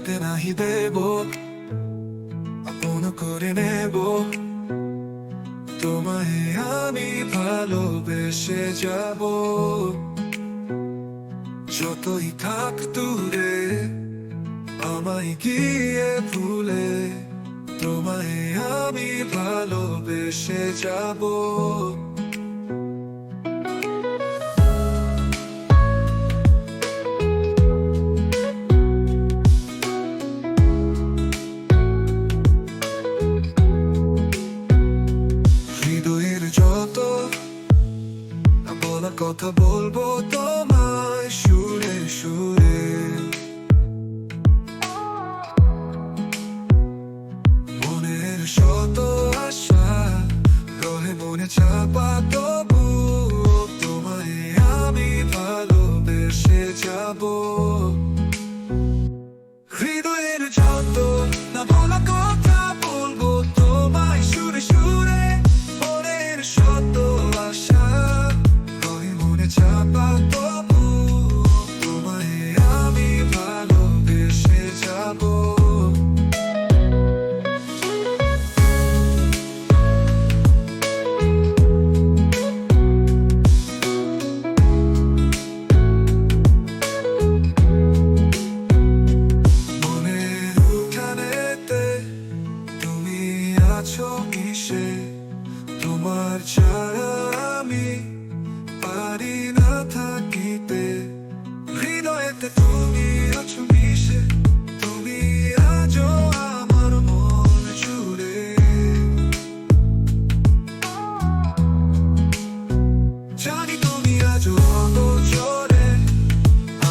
যেতে নাহি দেব, আপন করে নেব তোমায় আমি ভালোবেসে যাব। যতই থাক দূরে আমায় গিয়ে ভুলে, তোমায় আমি ভালোবেসে যাব। হৃদয়ের যত বলা কথা বলবো তোমায় সুরে সুরে, মনের শত আশা রহে মনে চাপা, তবু তোমায় আমি ভালোবেসে যাব। হৃদয়ের যত না বলা কথা বলবো তোমায় সুরে সুরে, মনের শত আশা রহে মনে চাপা, তবু তোমায় আমি ভালোবেসে যাব। আছো মিশে, তোমার ছাড়া আমি পারি না থাকিতে। হৃদয়েতে তুমি আছো মিশে, তুমি আছো আমার মন জুড়ে। জানি তুমি আছো অগোচরে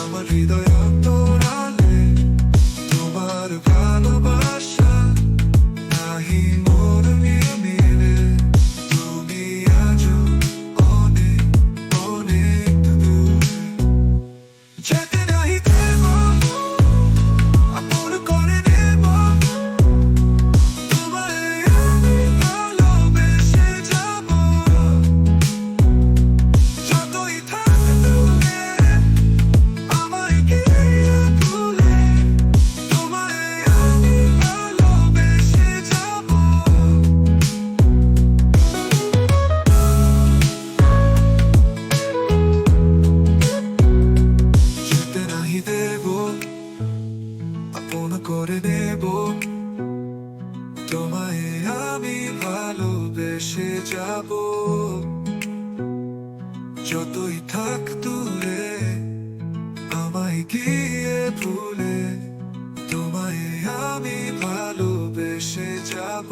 আমার হৃদয় অন্তরালে, তোমার ভালোবাসা নাহি মোর মিলে। তুমি আছো অনেক অনেক দূরে, যেতে নাহি দেব, আপন করে নেব তোমায় আমি ভালোবেসে যাব। যতই থাক দূরে আমায় গিয়ে ভুলে, তোমায় আমি ভালোবেসে যাব। যেতে নাহি দেব, আপন করে নেব তোমায় আমি ভালোবেসে যাব। যতই থাক দূরে আমায় গিয়ে ভুলে, তোমায় আমি ভালোবেসে যাব।